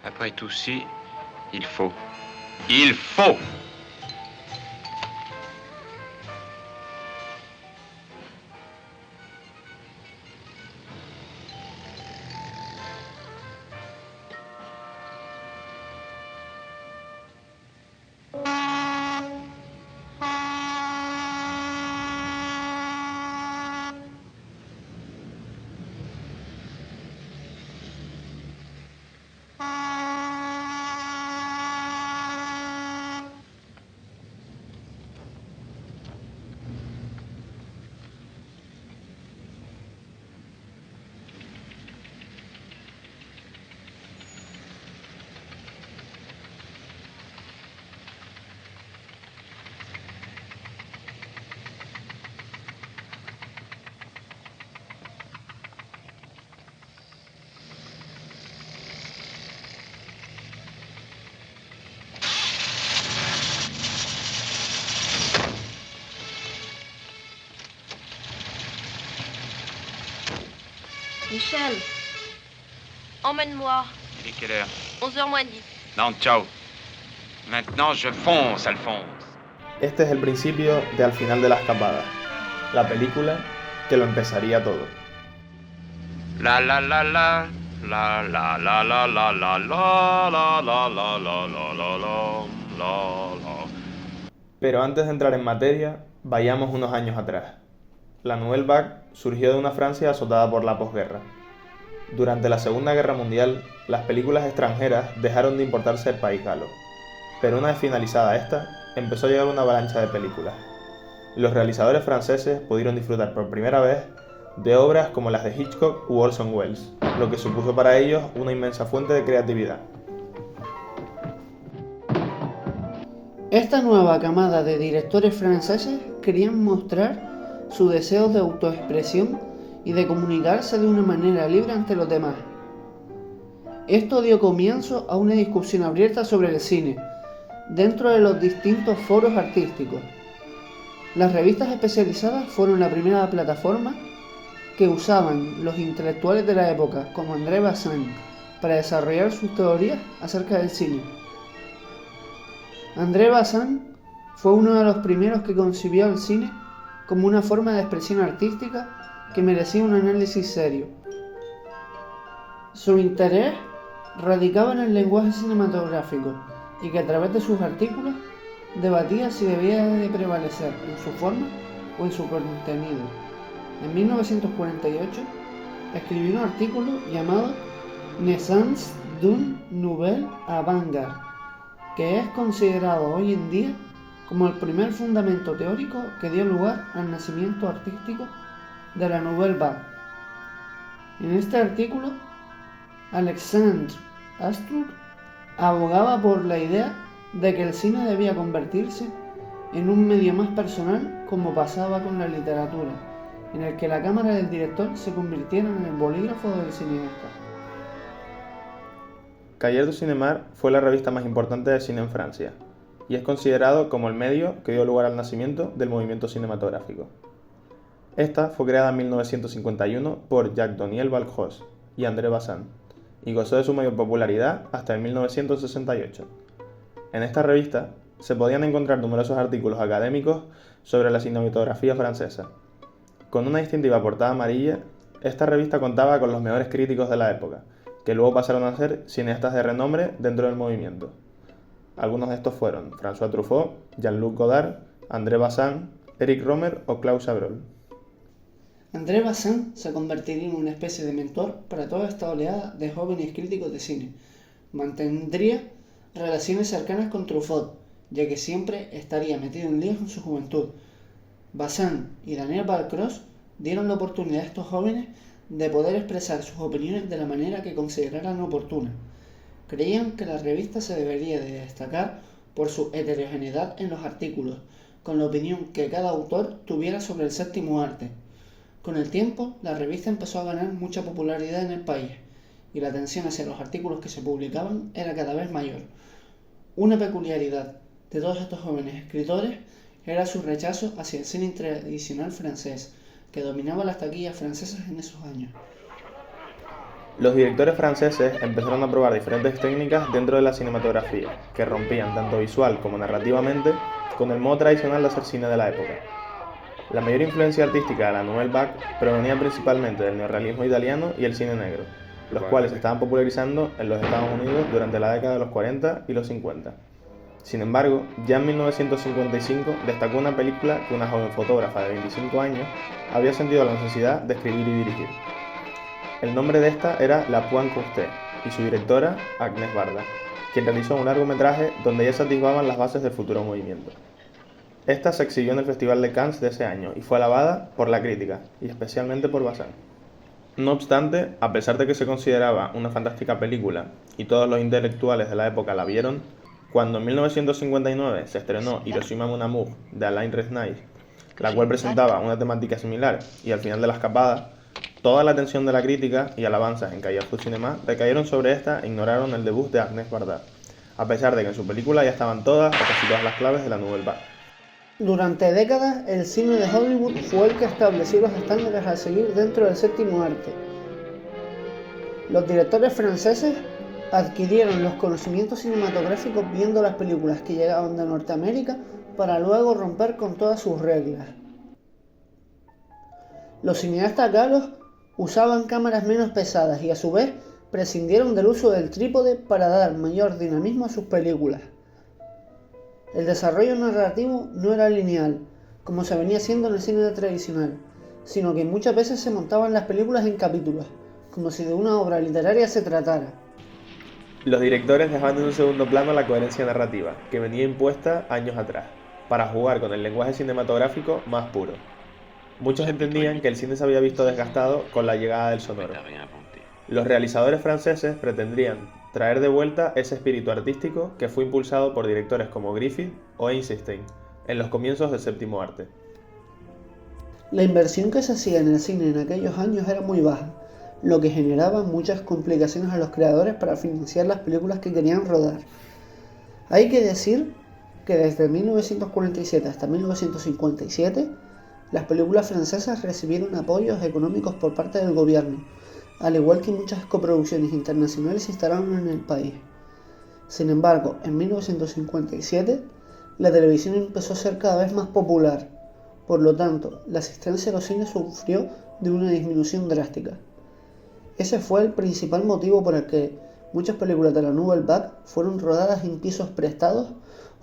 Après tout, si, il faut. Il faut! Michel, emmène-moi. Il est quelle heure? 11h moins 10. Non, ciao. Maintenant, je fonce, Alphonse. Este es el principio de Al final de la escapada, la película que lo empezaría todo. La la la la. La la la la la la la la la la la la la la. Pero antes de entrar en materia, vayamos unos años atrás. La Nouvelle Vague surgió de una Francia azotada por la posguerra. Durante la Segunda Guerra Mundial, las películas extranjeras dejaron de importarse el país galo. Pero una vez finalizada esta, empezó a llegar una avalancha de películas. Los realizadores franceses pudieron disfrutar por primera vez de obras como las de Hitchcock u Orson Welles, lo que supuso para ellos una inmensa fuente de creatividad. Esta nueva camada de directores franceses querían mostrar su deseo de autoexpresión y de comunicarse de una manera libre ante los demás. Esto dio comienzo a una discusión abierta sobre el cine, dentro de los distintos foros artísticos. Las revistas especializadas fueron la primera plataforma que usaban los intelectuales de la época, como André Bazin, para desarrollar sus teorías acerca del cine. André Bazin fue uno de los primeros que concibió el cine como una forma de expresión artística que merecía un análisis serio. Su interés radicaba en el lenguaje cinematográfico y que a través de sus artículos debatía si debía de prevalecer en su forma o en su contenido. En 1948 escribió un artículo llamado Naissance d'une nouvelle avant-garde, que es considerado hoy en día como el primer fundamento teórico que dio lugar al nacimiento artístico de la Nouvelle Vague. En este artículo, Alexandre Astruc abogaba por la idea de que el cine debía convertirse en un medio más personal, como pasaba con la literatura, en el que la cámara del director se convirtiera en el bolígrafo del cineasta. Cahiers du Cinéma fue la revista más importante de cine en Francia, y es considerado como el medio que dio lugar al nacimiento del movimiento cinematográfico. Esta fue creada en 1951 por Jacques-Daniel Valcroze y André Bazin, y gozó de su mayor popularidad hasta el 1968. En esta revista se podían encontrar numerosos artículos académicos sobre la cinematografía francesa. Con una distintiva portada amarilla, esta revista contaba con los mejores críticos de la época, que luego pasaron a ser cineastas de renombre dentro del movimiento. Algunos de estos fueron François Truffaut, Jean-Luc Godard, André Bazin, Eric Rohmer o Claude Chabrol. André Bazin se convertiría en una especie de mentor para toda esta oleada de jóvenes críticos de cine. Mantendría relaciones cercanas con Truffaut, ya que siempre estaría metido en líos en su juventud. Bazin y Daniel Valcroze dieron la oportunidad a estos jóvenes de poder expresar sus opiniones de la manera que consideraran oportuna. Creían que la revista se debería de destacar por su heterogeneidad en los artículos, con la opinión que cada autor tuviera sobre el séptimo arte. Con el tiempo, la revista empezó a ganar mucha popularidad en el país, y la atención hacia los artículos que se publicaban era cada vez mayor. Una peculiaridad de todos estos jóvenes escritores era su rechazo hacia el cine tradicional francés, que dominaba las taquillas francesas en esos años. Los directores franceses empezaron a probar diferentes técnicas dentro de la cinematografía, que rompían tanto visual como narrativamente con el modo tradicional de hacer cine de la época. La mayor influencia artística de la Nouvelle Vague provenía principalmente del neorrealismo italiano y el cine negro, los cuales se estaban popularizando en los Estados Unidos durante la década de los 40 y los 50. Sin embargo, ya en 1955 destacó una película que una joven fotógrafa de 25 años había sentido la necesidad de escribir y dirigir. El nombre de esta era La Pointe Courte y su directora, Agnès Varda, quien realizó un largometraje donde ya se atisbaban las bases del futuro movimiento. Esta se exhibió en el Festival de Cannes de ese año y fue alabada por la crítica, y especialmente por Bazin. No obstante, a pesar de que se consideraba una fantástica película y todos los intelectuales de la época la vieron, cuando en 1959 se estrenó Hiroshima Mon Amour de Alain Resnais, la cual presentaba una temática similar y al final de la escapada, toda la atención de la crítica y alabanzas en Cahiers du Cinéma recayeron sobre esta e ignoraron el debut de Agnès Varda, a pesar de que en su película ya estaban todas o casi todas las claves de la Nouvelle Vague. Durante décadas, el cine de Hollywood fue el que estableció los estándares a seguir dentro del séptimo arte. Los directores franceses adquirieron los conocimientos cinematográficos viendo las películas que llegaban de Norteamérica para luego romper con todas sus reglas. Los cineastas galos usaban cámaras menos pesadas y a su vez prescindieron del uso del trípode para dar mayor dinamismo a sus películas. El desarrollo narrativo no era lineal, como se venía haciendo en el cine tradicional, sino que muchas veces se montaban las películas en capítulos, como si de una obra literaria se tratara. Los directores dejaban en un segundo plano la coherencia narrativa, que venía impuesta años atrás, para jugar con el lenguaje cinematográfico más puro. Muchos entendían que el cine se había visto desgastado con la llegada del sonoro. Los realizadores franceses pretendían traer de vuelta ese espíritu artístico que fue impulsado por directores como Griffith o Eisenstein en los comienzos del séptimo arte. La inversión que se hacía en el cine en aquellos años era muy baja, lo que generaba muchas complicaciones a los creadores para financiar las películas que querían rodar. Hay que decir que desde 1947 hasta 1957, las películas francesas recibieron apoyos económicos por parte del gobierno, al igual que muchas coproducciones internacionales se instalaron en el país. Sin embargo, en 1957, la televisión empezó a ser cada vez más popular, por lo tanto, la asistencia a los cines sufrió de una disminución drástica. Ese fue el principal motivo por el que muchas películas de la Nouvelle Vague fueron rodadas en pisos prestados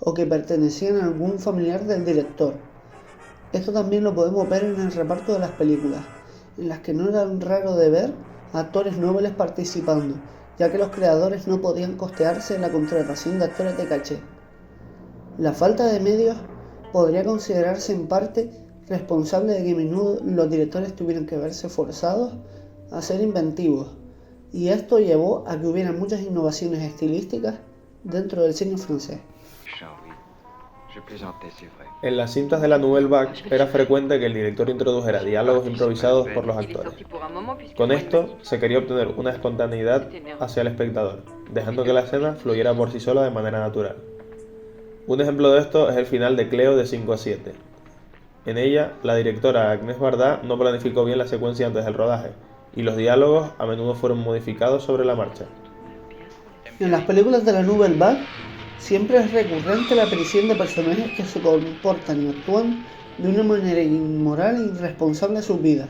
o que pertenecían a algún familiar del director. Esto también lo podemos ver en el reparto de las películas, en las que no era raro de ver actores nobles participando, ya que los creadores no podían costearse la contratación de actores de caché. La falta de medios podría considerarse en parte responsable de que a menudo los directores tuvieran que verse forzados a ser inventivos, y esto llevó a que hubiera muchas innovaciones estilísticas dentro del cine francés. En las cintas de la Nouvelle Vague era frecuente que el director introdujera diálogos improvisados por los actores. Con esto se quería obtener una espontaneidad hacia el espectador, dejando que la escena fluyera por sí sola de manera natural. Un ejemplo de esto es el final de Cleo de 5 a 7. En ella, la directora Agnès Varda no planificó bien la secuencia antes del rodaje, y los diálogos a menudo fueron modificados sobre la marcha. En las películas de la Nouvelle Vague siempre es recurrente la aparición de personajes que se comportan y actúan de una manera inmoral e irresponsable en sus vidas.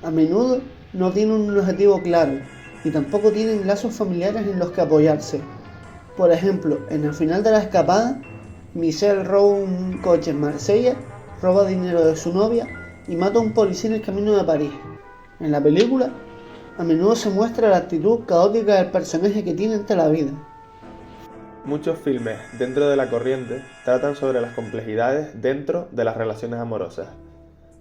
A menudo no tienen un objetivo claro y tampoco tienen lazos familiares en los que apoyarse. Por ejemplo, en el final de La Escapada, Michel roba un coche en Marsella, roba dinero de su novia y mata a un policía en el camino de París. En la película, a menudo se muestra la actitud caótica del personaje que tiene ante la vida. Muchos filmes dentro de la corriente tratan sobre las complejidades dentro de las relaciones amorosas.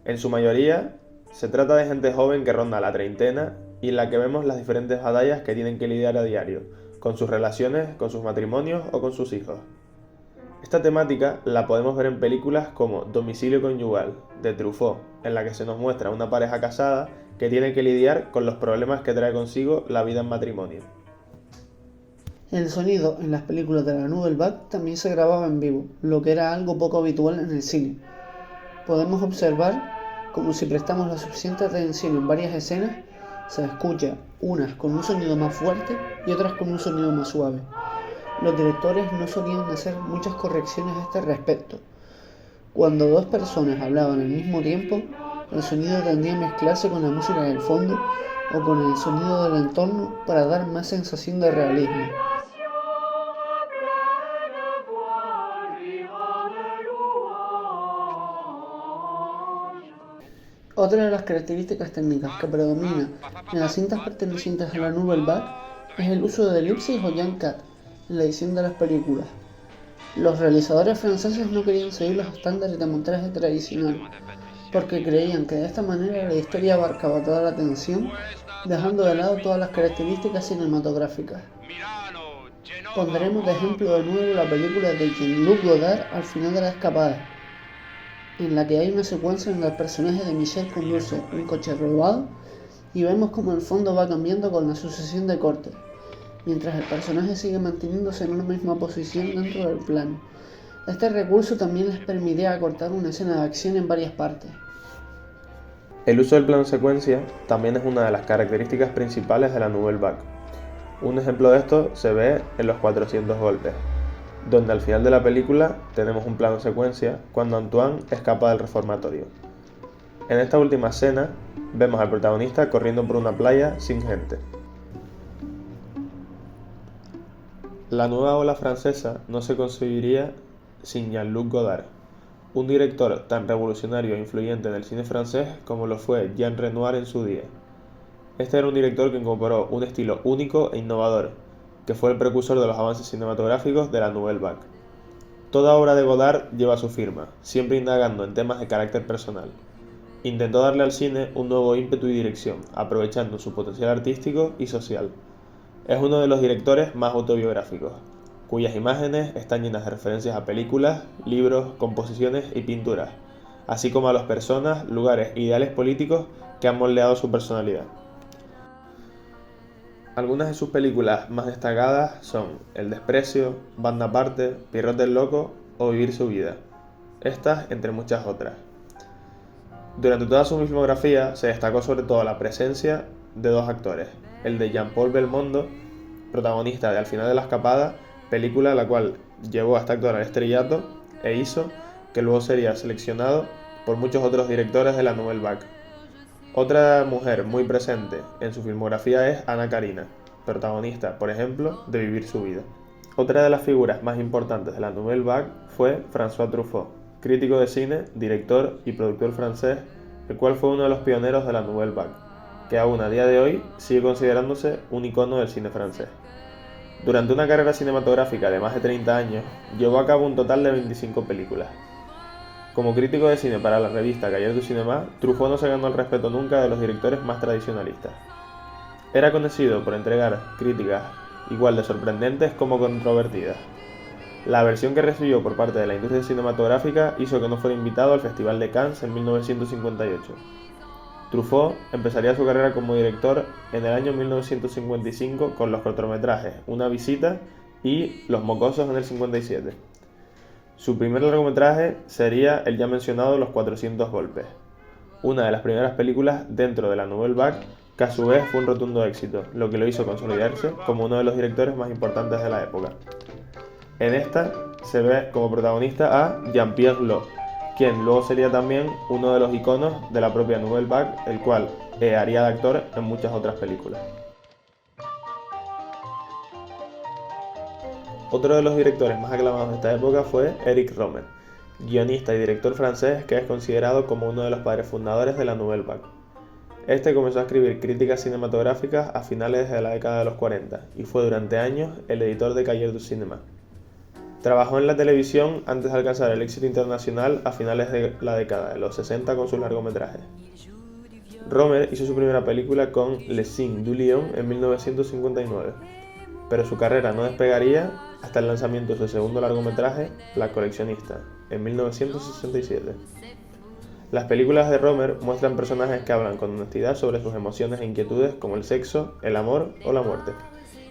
En su mayoría, se trata de gente joven que ronda la treintena y en la que vemos las diferentes batallas que tienen que lidiar a diario, con sus relaciones, con sus matrimonios o con sus hijos. Esta temática la podemos ver en películas como Domicilio conyugal, de Truffaut, en la que se nos muestra una pareja casada que tiene que lidiar con los problemas que trae consigo la vida en matrimonio. El sonido en las películas de la Nouvelle Vague también se grababa en vivo, lo que era algo poco habitual en el cine. Podemos observar, como si prestamos la suficiente atención en varias escenas, Se escucha unas con un sonido más fuerte y otras con un sonido más suave. Los directores no solían hacer muchas correcciones a este respecto. Cuando dos personas hablaban al mismo tiempo, el sonido tendía a mezclarse con la música del fondo o con el sonido del entorno para dar más sensación de realismo. Otra de las características técnicas que predomina en las cintas pertenecientes a la Nouvelle Vague es el uso de elipsis o jump cut en la edición de las películas. Los realizadores franceses no querían seguir los estándares de montaje tradicional, porque creían que de esta manera la historia abarcaba toda la atención, dejando de lado todas las características cinematográficas. Pondremos de ejemplo de nuevo la película de Jean-Luc Godard Al final de la escapada, en la que hay una secuencia en la que el personaje de Michel conduce un coche robado y vemos cómo el fondo va cambiando con la sucesión de cortes, mientras el personaje sigue manteniéndose en una misma posición dentro del plano. Este recurso también les permitía acortar una escena de acción en varias partes. El uso del plano secuencia también es una de las características principales de la Nouvelle Vague. Un ejemplo de esto se ve en Los 400 golpes, donde al final de la película tenemos un plano secuencia cuando Antoine escapa del reformatorio. En esta última escena vemos al protagonista corriendo por una playa sin gente. La nueva ola francesa no se concebiría sin Jean-Luc Godard, un director tan revolucionario e influyente en el cine francés como lo fue Jean Renoir en su día. Este era un director que incorporó un estilo único e innovador, que fue el precursor de los avances cinematográficos de la Nouvelle Vague. Toda obra de Godard lleva su firma, siempre indagando en temas de carácter personal. Intentó darle al cine un nuevo ímpetu y dirección, aprovechando su potencial artístico y social. Es uno de los directores más autobiográficos, cuyas imágenes están llenas de referencias a películas, libros, composiciones y pinturas, así como a las personas, lugares e ideales políticos que han moldeado su personalidad. Algunas de sus películas más destacadas son El desprecio, Banda aparte, Pierrot el loco o Vivir su vida. Estas entre muchas otras. Durante toda su filmografía se destacó sobre todo la presencia de dos actores, el de Jean-Paul Belmondo, protagonista de Al final de la escapada, película la cual llevó a este actor al estrellato e hizo que luego sería seleccionado por muchos otros directores de la Nouvelle Vague. Otra mujer muy presente en su filmografía es Anna Karina, protagonista, por ejemplo, de Vivir su vida. Otra de las figuras más importantes de la Nouvelle Vague fue François Truffaut, crítico de cine, director y productor francés, el cual fue uno de los pioneros de la Nouvelle Vague, que aún a día de hoy sigue considerándose un icono del cine francés. Durante una carrera cinematográfica de más de 30 años, llevó a cabo un total de 25 películas. Como crítico de cine para la revista Cahiers du Cinéma, Truffaut no se ganó el respeto nunca de los directores más tradicionalistas. Era conocido por entregar críticas igual de sorprendentes como controvertidas. La aversión que recibió por parte de la industria cinematográfica hizo que no fuera invitado al Festival de Cannes en 1958. Truffaut empezaría su carrera como director en el año 1955 con los cortometrajes Una visita y Los mocosos en el 57. Su primer largometraje sería el ya mencionado Los 400 golpes, una de las primeras películas dentro de la Nouvelle Vague que a su vez fue un rotundo éxito, lo que lo hizo consolidarse como uno de los directores más importantes de la época. En esta se ve como protagonista a Jean-Pierre Lot, quien luego sería también uno de los iconos de la propia Nouvelle Vague, el cual haría de actor en muchas otras películas. Otro de los directores más aclamados de esta época fue Éric Rohmer, guionista y director francés que es considerado como uno de los padres fundadores de la Nouvelle Vague. Este comenzó a escribir críticas cinematográficas a finales de la década de los 40 y fue durante años el editor de Cahiers du Cinéma. Trabajó en la televisión antes de alcanzar el éxito internacional a finales de la década de los 60 con sus largometrajes. Rohmer hizo su primera película con Les Signes du Lion en 1959, pero su carrera no despegaría hasta el lanzamiento de su segundo largometraje, La coleccionista, en 1967. Las películas de Rohmer muestran personajes que hablan con honestidad sobre sus emociones e inquietudes como el sexo, el amor o la muerte.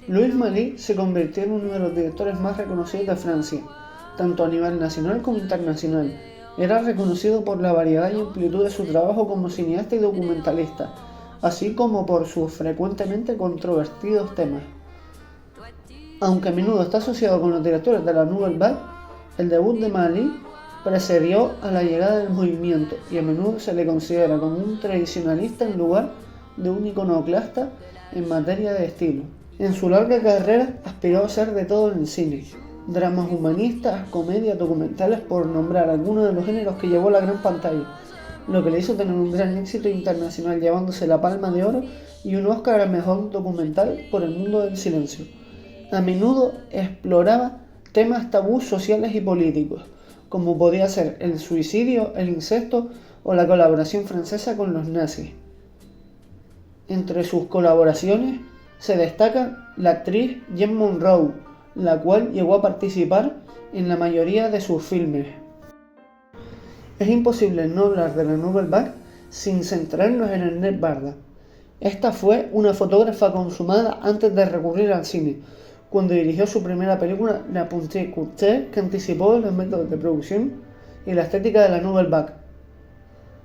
Louis Malle se convirtió en uno de los directores más reconocidos de Francia, tanto a nivel nacional como internacional. Era reconocido por la variedad y amplitud de su trabajo como cineasta y documentalista, así como por sus frecuentemente controvertidos temas. Aunque a menudo está asociado con los directores de la Nouvelle Vague, el debut de Maly precedió a la llegada del movimiento y a menudo se le considera como un tradicionalista en lugar de un iconoclasta en materia de estilo. En su larga carrera aspiró a ser de todo en el cine: dramas humanistas, comedias, documentales, por nombrar algunos de los géneros que llevó a la gran pantalla, lo que le hizo tener un gran éxito internacional, llevándose la Palma de Oro y un Oscar al mejor documental por El mundo del silencio. A menudo exploraba temas tabús sociales y políticos, como podía ser el suicidio, el incesto o la colaboración francesa con los nazis. Entre sus colaboraciones se destaca la actriz Jean Monroe, la cual llegó a participar en la mayoría de sus filmes. Es imposible no hablar de la Nouvelle Vague sin centrarnos en Ernest Barda. Esta fue una fotógrafa consumada antes de recurrir al cine, cuando dirigió su primera película, La Puntée Courte, que anticipó los métodos de producción y la estética de la Nouvelle Vague.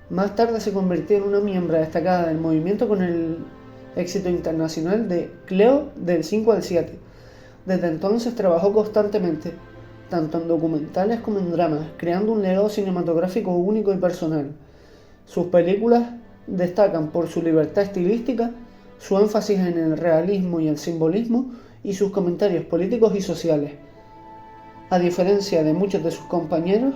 Más tarde se convirtió en una miembro destacada del movimiento con el éxito internacional de Cleo del 5 al 7. Desde entonces trabajó constantemente, tanto en documentales como en dramas, creando un legado cinematográfico único y personal. Sus películas destacan por su libertad estilística, su énfasis en el realismo y el simbolismo, y sus comentarios políticos y sociales. A diferencia de muchos de sus compañeros,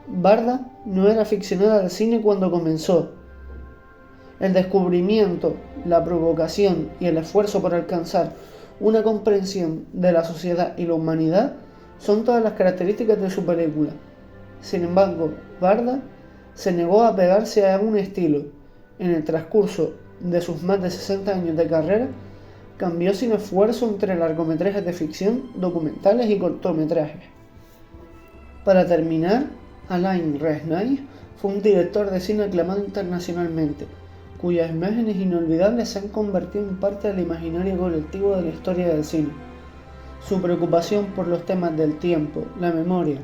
Barda no era aficionada al cine cuando comenzó. El descubrimiento, la provocación y el esfuerzo por alcanzar una comprensión de la sociedad y la humanidad son todas las características de su película. Sin embargo, Barda se negó a pegarse a un estilo. En el transcurso de sus más de 60 años de carrera, cambió sin esfuerzo entre largometrajes de ficción, documentales y cortometrajes. Para terminar, Alain Resnais fue un director de cine aclamado internacionalmente, cuyas imágenes inolvidables se han convertido en parte del imaginario colectivo de la historia del cine. Su preocupación por los temas del tiempo, la memoria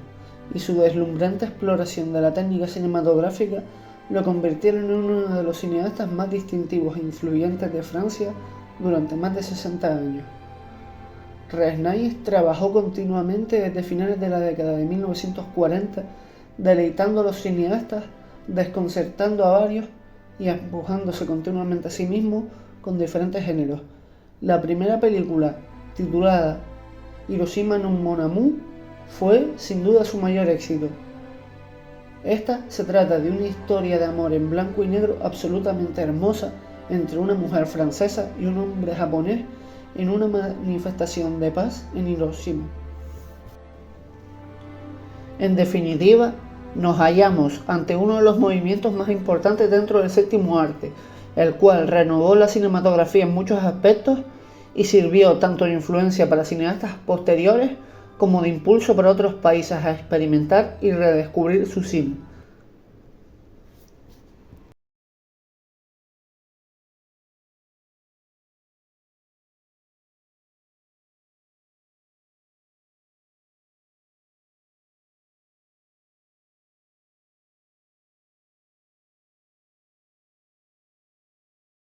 y su deslumbrante exploración de la técnica cinematográfica lo convirtieron en uno de los cineastas más distintivos e influyentes de Francia durante más de 60 años. Resnais trabajó continuamente desde finales de la década de 1940, deleitando a los cineastas, desconcertando a varios y empujándose continuamente a sí mismo con diferentes géneros. La primera película, titulada Hiroshima no Mon Amour, fue sin duda su mayor éxito. Esta se trata de una historia de amor en blanco y negro absolutamente hermosa entre una mujer francesa y un hombre japonés en una manifestación de paz en Hiroshima. En definitiva, nos hallamos ante uno de los movimientos más importantes dentro del séptimo arte, el cual renovó la cinematografía en muchos aspectos y sirvió tanto de influencia para cineastas posteriores como de impulso para otros países a experimentar y redescubrir su cine.